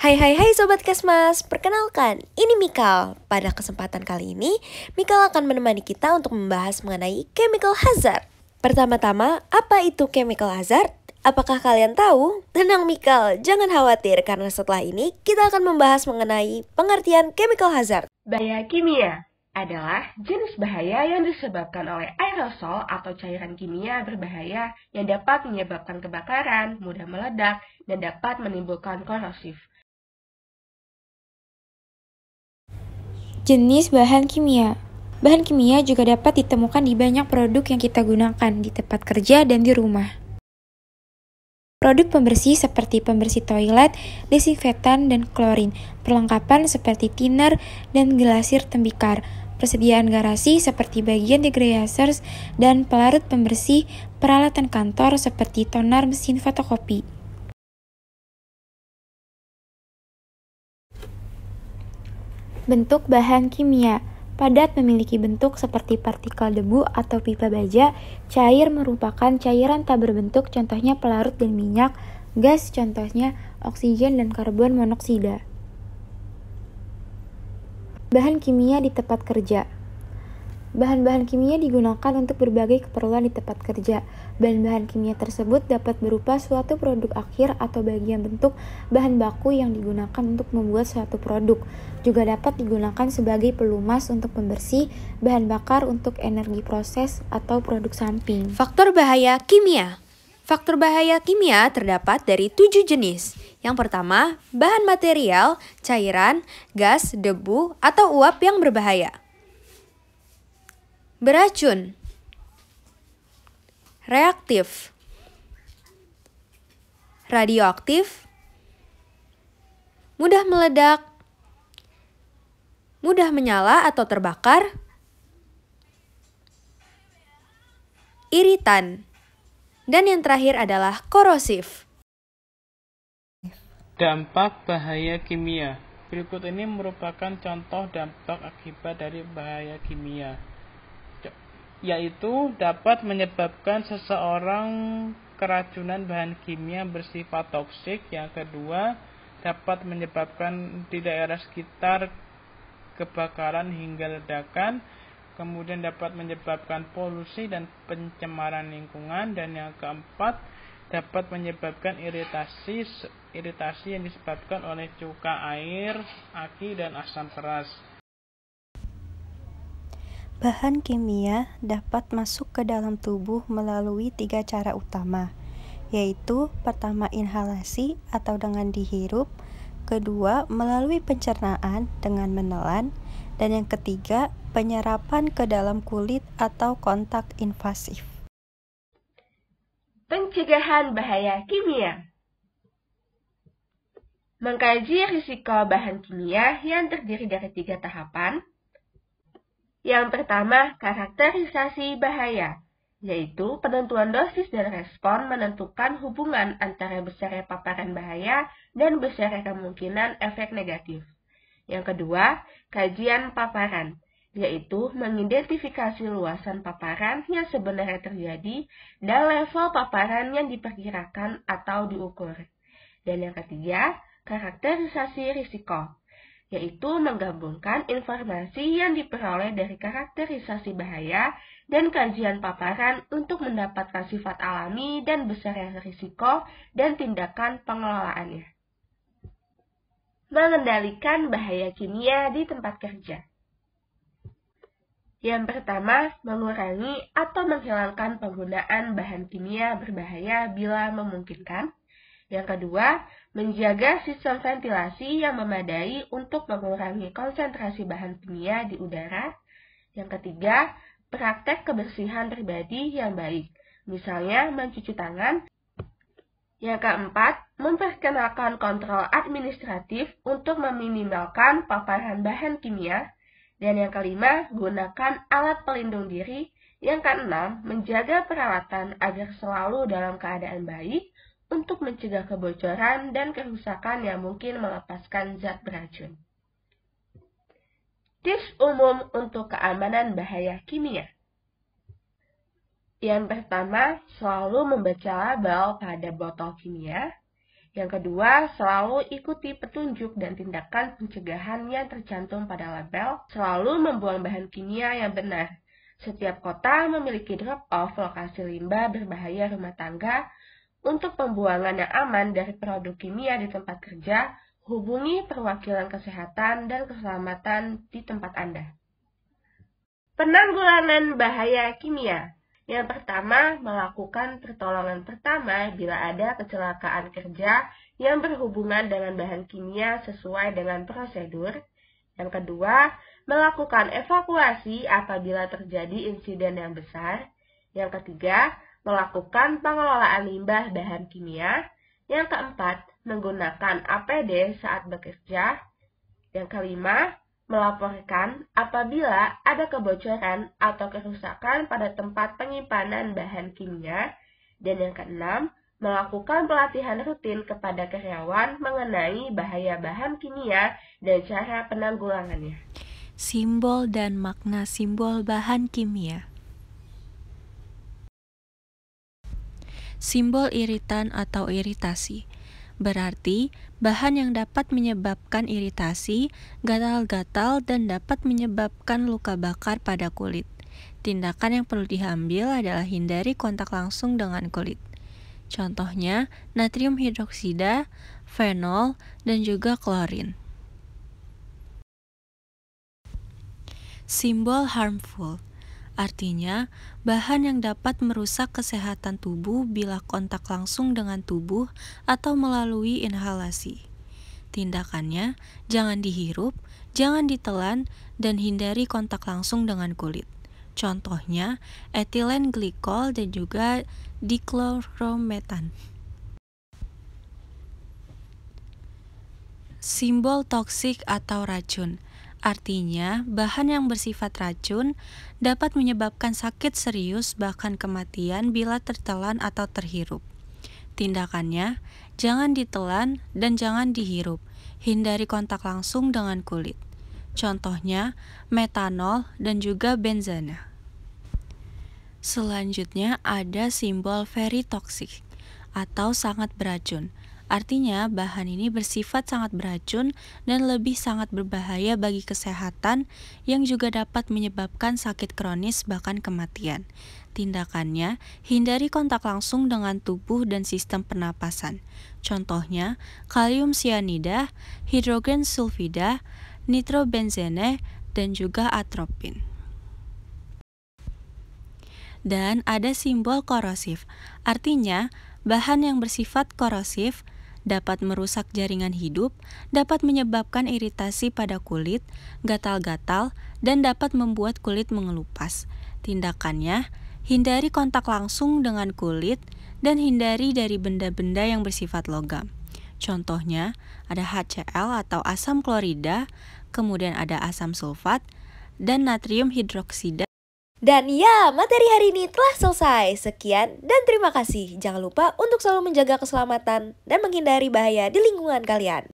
Hai Sobat Kesmas, perkenalkan, ini Mikal. Pada kesempatan kali ini, Mikal akan menemani kita untuk membahas mengenai chemical hazard. Pertama-tama, apa itu chemical hazard? Apakah kalian tahu? Tenang Mikal, jangan khawatir karena setelah ini kita akan membahas mengenai pengertian chemical hazard. Bahaya kimia adalah jenis bahaya yang disebabkan oleh aerosol atau cairan kimia berbahaya yang dapat menyebabkan kebakaran, mudah meledak, dan dapat menimbulkan korosif. Jenis bahan kimia. Bahan kimia juga dapat ditemukan di banyak produk yang kita gunakan di tempat kerja dan di rumah. Produk pembersih seperti pembersih toilet, desinfektan, dan klorin. Perlengkapan seperti thinner dan gelasir tembikar. Persediaan garasi seperti bagian degreasers dan pelarut pembersih. Peralatan kantor seperti toner mesin fotokopi. Bentuk bahan kimia. Padat memiliki bentuk seperti partikel debu atau pipa baja. Cair merupakan cairan tak berbentuk, contohnya pelarut dan minyak. Gas, contohnya oksigen dan karbon monoksida. Bahan kimia di tempat kerja. Bahan-bahan kimia digunakan untuk berbagai keperluan di tempat kerja. Bahan-bahan kimia tersebut dapat berupa suatu produk akhir atau bagian bentuk bahan baku yang digunakan untuk membuat suatu produk. Juga dapat digunakan sebagai pelumas untuk pembersih, bahan bakar untuk energi proses, atau produk samping. Faktor bahaya kimia. Faktor bahaya kimia terdapat dari 7 jenis. Yang pertama, bahan material, cairan, gas, debu, atau uap yang berbahaya. Beracun, reaktif, radioaktif, mudah meledak, mudah menyala atau terbakar, iritan, dan yang terakhir adalah korosif. Dampak bahaya kimia. Berikut ini merupakan contoh dampak akibat dari bahaya kimia, yaitu dapat menyebabkan seseorang keracunan bahan kimia bersifat toksik. Yang kedua, dapat menyebabkan di daerah sekitar kebakaran hingga ledakan. Kemudian dapat menyebabkan polusi dan pencemaran lingkungan. Dan yang keempat, dapat menyebabkan iritasi yang disebabkan oleh cuka air, aki, dan asam keras. Bahan kimia dapat masuk ke dalam tubuh melalui 3 cara utama, yaitu pertama inhalasi atau dengan dihirup, kedua melalui pencernaan dengan menelan, dan yang ketiga penyerapan ke dalam kulit atau kontak invasif. Pencegahan bahaya kimia. Mengkaji risiko bahan kimia yang terdiri dari 3 tahapan. Yang pertama, karakterisasi bahaya, yaitu penentuan dosis dan respon menentukan hubungan antara besarnya paparan bahaya dan besarnya kemungkinan efek negatif. Yang kedua, kajian paparan, yaitu mengidentifikasi luasan paparan yang sebenarnya terjadi dan level paparan yang diperkirakan atau diukur. Dan yang ketiga, karakterisasi risiko, yaitu menggabungkan informasi yang diperoleh dari karakterisasi bahaya dan kajian paparan untuk mendapatkan sifat alami dan besarnya risiko dan tindakan pengelolaannya. Mengendalikan bahaya kimia di tempat kerja. Yang pertama, mengurangi atau menghilangkan penggunaan bahan kimia berbahaya bila memungkinkan. Yang kedua, menjaga sistem ventilasi yang memadai untuk mengurangi konsentrasi bahan kimia di udara. Yang ketiga, praktek kebersihan pribadi yang baik, misalnya mencuci tangan. Yang keempat, memperkenalkan kontrol administratif untuk meminimalkan paparan bahan kimia. Dan yang kelima, gunakan alat pelindung diri. Yang keenam, menjaga peralatan agar selalu dalam keadaan baik untuk mencegah kebocoran dan kerusakan yang mungkin melepaskan zat beracun. Tips umum untuk keamanan bahaya kimia. Yang pertama, selalu membaca label pada botol kimia. Yang kedua, selalu ikuti petunjuk dan tindakan pencegahan yang tercantum pada label, selalu membuang bahan kimia yang benar. Setiap kota memiliki drop-off lokasi limbah berbahaya rumah tangga. Untuk pembuangan yang aman dari produk kimia di tempat kerja, hubungi perwakilan kesehatan dan keselamatan di tempat Anda. Penanggulangan bahaya kimia. Yang pertama, melakukan pertolongan pertama bila ada kecelakaan kerja yang berhubungan dengan bahan kimia sesuai dengan prosedur. Yang kedua, melakukan evakuasi apabila terjadi insiden yang besar. Yang ketiga, melakukan pengelolaan limbah bahan kimia. Yang keempat, menggunakan APD saat bekerja. Yang kelima, melaporkan apabila ada kebocoran atau kerusakan pada tempat penyimpanan bahan kimia. Dan yang keenam, melakukan pelatihan rutin kepada karyawan mengenai bahaya bahan kimia dan cara penanggulangannya. Simbol dan makna simbol bahan kimia. Simbol iritan atau iritasi berarti bahan yang dapat menyebabkan iritasi, gatal-gatal, dan dapat menyebabkan luka bakar pada kulit. Tindakan yang perlu diambil adalah hindari kontak langsung dengan kulit. Contohnya, natrium hidroksida, fenol, dan juga klorin. Simbol harmful artinya bahan yang dapat merusak kesehatan tubuh bila kontak langsung dengan tubuh atau melalui inhalasi. Tindakannya, jangan dihirup, jangan ditelan, dan hindari kontak langsung dengan kulit. Contohnya, etilen glikol dan juga diklorometan. Simbol toksik atau racun artinya bahan yang bersifat racun dapat menyebabkan sakit serius bahkan kematian bila tertelan atau terhirup. Tindakannya, jangan ditelan dan jangan dihirup. Hindari kontak langsung dengan kulit. Contohnya, metanol dan juga benzena. Selanjutnya ada simbol very toxic atau sangat beracun. Artinya, bahan ini bersifat sangat beracun dan lebih sangat berbahaya bagi kesehatan yang juga dapat menyebabkan sakit kronis bahkan kematian. Tindakannya, hindari kontak langsung dengan tubuh dan sistem pernapasan. Contohnya, kalium cyanida, hidrogen sulfida, nitrobenzene, dan juga atropin. Dan ada simbol korosif, artinya bahan yang bersifat korosif dapat merusak jaringan hidup, dapat menyebabkan iritasi pada kulit, gatal-gatal, dan dapat membuat kulit mengelupas. Tindakannya, hindari kontak langsung dengan kulit dan hindari dari benda-benda yang bersifat logam. Contohnya, ada HCl atau asam klorida, kemudian ada asam sulfat, dan natrium hidroksida. Dan ya, materi hari ini telah selesai. Sekian dan terima kasih. Jangan lupa untuk selalu menjaga keselamatan dan menghindari bahaya di lingkungan kalian.